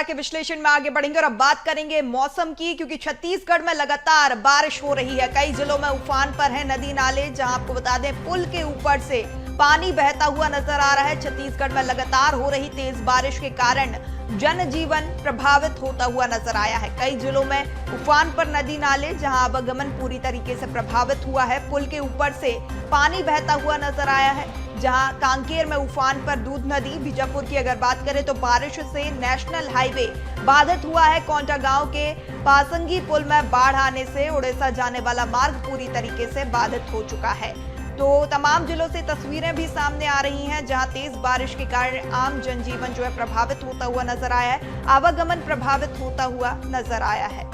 के विश्लेषण में आगे बढ़ेंगे और अब बात करेंगे मौसम की, क्योंकि छत्तीसगढ़ में लगातार बारिश हो रही है। कई जिलों में उफान पर है नदी नाले, जहां आपको बता दें पुल के ऊपर से पानी बहता हुआ नजर आ रहा है। छत्तीसगढ़ में लगातार हो रही तेज बारिश के कारण जनजीवन प्रभावित होता हुआ नजर आया है। कई जिलों में उफान पर नदी नाले, जहां आवागमन पूरी तरीके से प्रभावित हुआ है। पुल के ऊपर से पानी बहता हुआ नजर आया है। जहां कांकेर में उफान पर दूध नदी, बीजापुर की अगर बात करें तो बारिश से नेशनल हाईवे बाधित हुआ है। कोंडागांव के पासंगी पुल में बाढ़ आने से उड़ीसा जाने वाला मार्ग पूरी तरीके से बाधित हो चुका है। तो तमाम जिलों से तस्वीरें भी सामने आ रही हैं, जहां तेज बारिश के कारण आम जनजीवन जो है प्रभावित होता हुआ नजर आया है, आवागमन प्रभावित होता हुआ नजर आया है।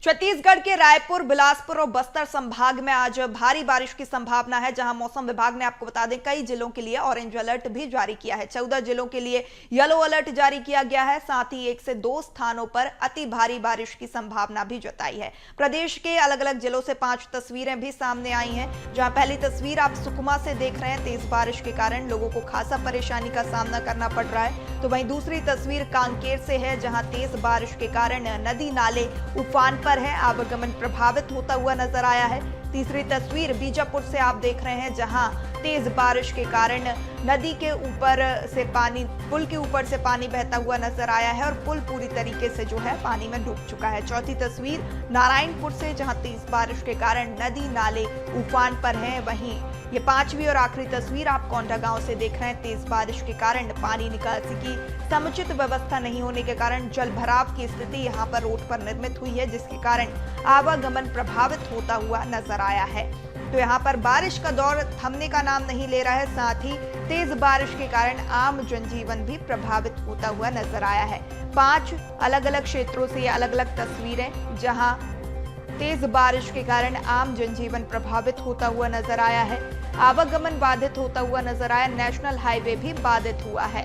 छत्तीसगढ़ के रायपुर, बिलासपुर और बस्तर संभाग में आज भारी बारिश की संभावना है, जहां मौसम विभाग ने आपको बता दें कई जिलों के लिए ऑरेंज अलर्ट भी जारी किया है। 14 जिलों के लिए येलो अलर्ट जारी किया गया है। साथ ही 1 से 2 स्थानों पर अति भारी बारिश की संभावना भी जताई है। प्रदेश के अलग अलग जिलों से 5 तस्वीरें भी सामने आई हैं, जहां पहली तस्वीर आप सुकमा से देख रहे हैं। तेज बारिश के कारण लोगों को खासा परेशानी का सामना करना पड़ रहा है। तो वहीं दूसरी तस्वीर कांकेर से है, जहां तेज बारिश के कारण नदी नाले उफान पर है, आवागमन प्रभावित होता हुआ नजर आया है। तीसरी तस्वीर बीजापुर से आप देख रहे हैं, जहां तेज बारिश के कारण नदी के ऊपर से पानी, पुल के ऊपर से पानी बहता हुआ नजर आया है और पुल पूरी तरीके से जो है पानी में डूब चुका है। चौथी तस्वीर नारायणपुर से, जहां तेज बारिश के कारण नदी नाले उफान पर हैं। वहीं ये 5वीं और आखिरी तस्वीर आप कोंडागांव से देख रहे हैं। तेज बारिश के कारण पानी निकासी की समुचित व्यवस्था नहीं होने के कारण जल भराव की स्थिति यहां पर रोड पर निर्मित हुई है, जिसके कारण आवागमन प्रभावित होता हुआ नजर आया है। तो यहाँ पर बारिश का दौर थमने का नाम नहीं ले रहा है। साथ ही तेज बारिश के कारण आम जनजीवन भी प्रभावित होता हुआ नजर आया है। 5 अलग अलग क्षेत्रों से अलग अलग तस्वीरें, जहां तेज बारिश के कारण आम जनजीवन प्रभावित होता हुआ नजर आया है, आवागमन बाधित होता हुआ नजर आया, नेशनल हाईवे भी बाधित हुआ है।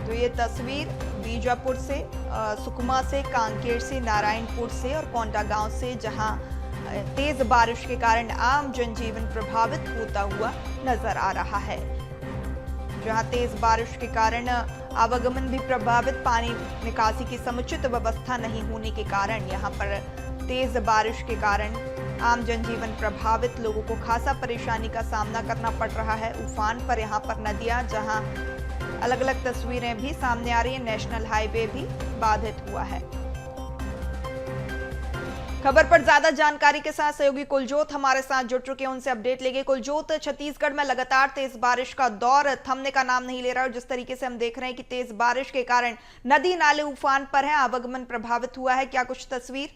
तो ये तस्वीर बीजापुर से, सुकमा से, कांकेर से, नारायणपुर से और कोंडागांव से, जहां तेज बारिश के कारण आम जनजीवन प्रभावित होता हुआ नजर आ रहा है। जहां तेज बारिश के कारण आवागमन भी प्रभावित, पानी निकासी की समुचित व्यवस्था नहीं होने के कारण यहां पर तेज बारिश के कारण आम जनजीवन प्रभावित, लोगों को खासा परेशानी का सामना करना पड़ रहा है। उफान पर यहां पर नदियां, जहां अलग अलग तस्वीरें भी सामने आ रही है, नेशनल हाईवे भी बाधित हुआ है। खबर पर ज्यादा जानकारी के साथ सहयोगी कुलजोत हमारे साथ जुड़ चुके हैं, उनसे अपडेट लेंगे। कुलजोत, छत्तीसगढ़ में लगातार तेज बारिश का दौर थमने का नाम नहीं ले रहा है और जिस तरीके से हम देख रहे हैं कि तेज बारिश के कारण नदी नाले उफान पर है, आवागमन प्रभावित हुआ है, क्या कुछ तस्वीर?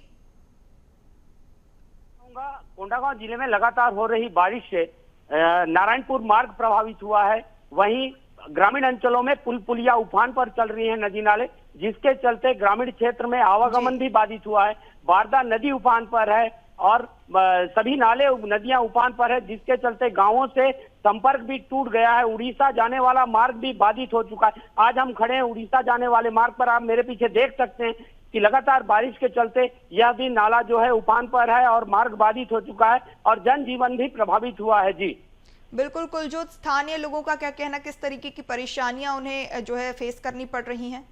कोंडागांव जिले में लगातार हो रही बारिश से नारायणपुर मार्ग प्रभावित हुआ है। वहीं ग्रामीण अंचलों में पुल पुलिया उफान पर चल रही है नदी नाले, जिसके चलते ग्रामीण क्षेत्र में आवागमन भी बाधित हुआ है। बारदा नदी उफान पर है और सभी नाले नदियां उफान पर है, जिसके चलते गांवों से संपर्क भी टूट गया है। उड़ीसा जाने वाला मार्ग भी बाधित हो चुका है। आज हम खड़े हैं उड़ीसा जाने वाले मार्ग पर, आप मेरे पीछे देख सकते हैं कि लगातार बारिश के चलते यह भी नाला जो है उफान पर है और मार्ग बाधित हो चुका है और जनजीवन भी प्रभावित हुआ है। जी बिल्कुल कुलजोत, स्थानीय लोगों का क्या कहना, किस तरीके की परेशानियां उन्हें जो है फेस करनी पड़ रही हैं?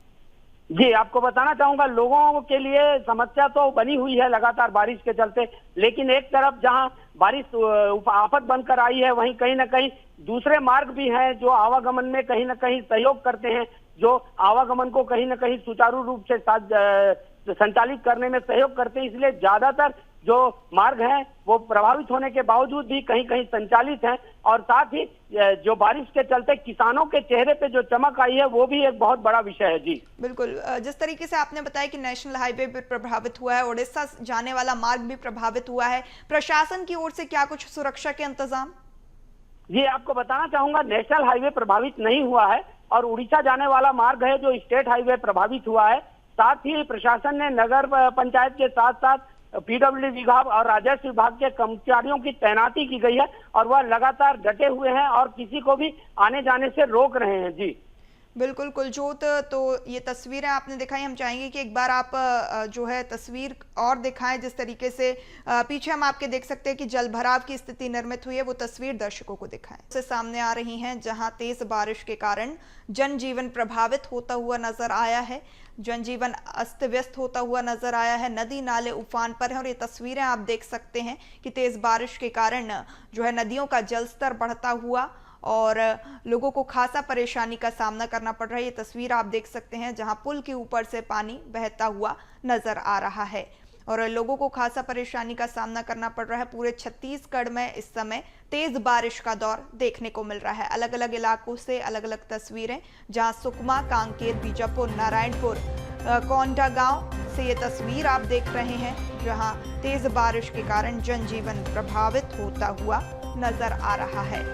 जी आपको बताना चाहूंगा, लोगों के लिए समस्या तो बनी हुई है लगातार बारिश के चलते, लेकिन एक तरफ जहां बारिश आफत बनकर आई है, वहीं कहीं ना कहीं दूसरे मार्ग भी हैं जो आवागमन में कहीं ना कहीं सहयोग करते हैं, जो आवागमन को कहीं ना कहीं सुचारू रूप से संचालित करने में सहयोग करते हैं। इसलिए ज्यादातर जो मार्ग हैं वो प्रभावित होने के बावजूद भी कहीं कहीं संचालित हैं और साथ ही जो बारिश के चलते किसानों के चेहरे पे जो चमक आई है वो भी एक बहुत बड़ा विषय है। जी बिल्कुल, जिस तरीके से आपने बताया कि नेशनल हाईवे भी प्रभावित हुआ है, उड़ीसा जाने वाला मार्ग भी प्रभावित हुआ है, प्रशासन की ओर से क्या कुछ सुरक्षा के इंतजाम? जी आपको बताना चाहूंगा, नेशनल हाईवे प्रभावित नहीं हुआ है और उड़ीसा जाने वाला मार्ग है जो स्टेट हाईवे प्रभावित हुआ है। साथ ही प्रशासन ने नगर पंचायत के साथ साथ पीडब्ल्यूडी विभाग और राजस्व विभाग के कर्मचारियों की तैनाती की गई है और वह लगातार डटे हुए हैं और किसी को भी आने जाने से रोक रहे हैं। जी बिल्कुल कुलजोत, तो ये तस्वीरें आपने दिखाई, हम चाहेंगे कि एक बार आप जो है तस्वीर और दिखाएं जिस तरीके से पीछे हम आपके देख सकते हैं कि जल भराव की स्थिति निर्मित हुई है, वो तस्वीर दर्शकों को दिखाएं। से सामने आ रही हैं जहां तेज बारिश के कारण जनजीवन प्रभावित होता हुआ नजर आया है, जनजीवन अस्त व्यस्त होता हुआ नजर आया है, नदी नाले उफान पर है। और ये तस्वीरें आप देख सकते हैं कि तेज बारिश के कारण जो है नदियों का जलस्तर बढ़ता हुआ और लोगों को खासा परेशानी का सामना करना पड़ रहा है। ये तस्वीर आप देख सकते हैं जहां पुल के ऊपर से पानी बहता हुआ नजर आ रहा है और लोगों को खासा परेशानी का सामना करना पड़ रहा है। पूरे छत्तीसगढ़ में इस समय तेज बारिश का दौर देखने को मिल रहा है। अलग अलग इलाकों से अलग अलग तस्वीरें, जहां सुकमा, कांकेर, बीजापुर, नारायणपुर, कोंडागांव से ये तस्वीर आप देख रहे हैं जहां तेज बारिश के कारण जनजीवन प्रभावित होता हुआ नजर आ रहा है।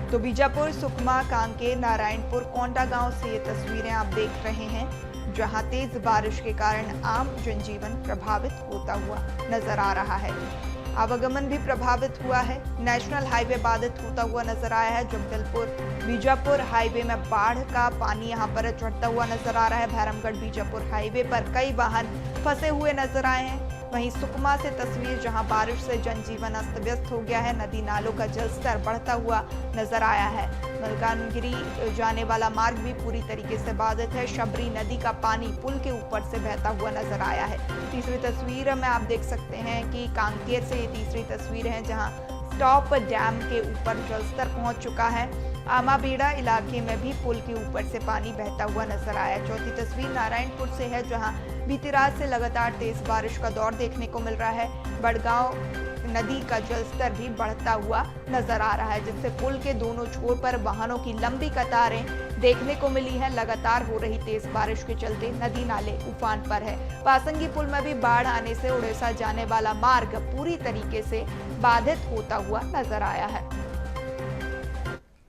तो बीजापुर, सुकमा, कांकेर, नारायणपुर, कोंडागांव से ये तस्वीरें आप देख रहे हैं जहां तेज बारिश के कारण आम जनजीवन प्रभावित होता हुआ नजर आ रहा है। आवागमन भी प्रभावित हुआ है। नेशनल हाईवे बाधित होता हुआ नजर आया है। जगदलपुर बीजापुर हाईवे में बाढ़ का पानी यहां पर चढ़ता हुआ नजर आ रहा है। भैरमगढ़ बीजापुर हाईवे पर कई वाहन फंसे हुए नजर आए हैं। वहीं सुकमा से तस्वीर जहां बारिश से जनजीवन अस्त व्यस्त हो गया है, नदी नालों का जलस्तर बढ़ता हुआ नजर आया है। मलकानगिरी जाने वाला मार्ग भी पूरी तरीके से बाधित है। शबरी नदी का पानी पुल के ऊपर से बहता हुआ नजर आया है। तीसरी तस्वीर में आप देख सकते हैं कि कांकेर से ये तीसरी तस्वीर है जहां स्टॉप डैम के ऊपर जलस्तर पहुंच चुका है। आमाबेड़ा इलाके में भी पुल के ऊपर से पानी बहता हुआ नजर आया। चौथी तस्वीर नारायणपुर से है जहां बीती रात से लगातार तेज बारिश का दौर देखने को मिल रहा है। बड़गांव नदी का जलस्तर भी बढ़ता हुआ नजर आ रहा है, जिससे पुल के दोनों छोर पर वाहनों की लंबी कतारें देखने को मिली है। लगातार हो रही तेज बारिश के चलते नदी नाले उफान पर है। पासंगी पुल में भी बाढ़ आने से उड़ीसा जाने वाला मार्ग पूरी तरीके से बाधित होता हुआ नजर आया है।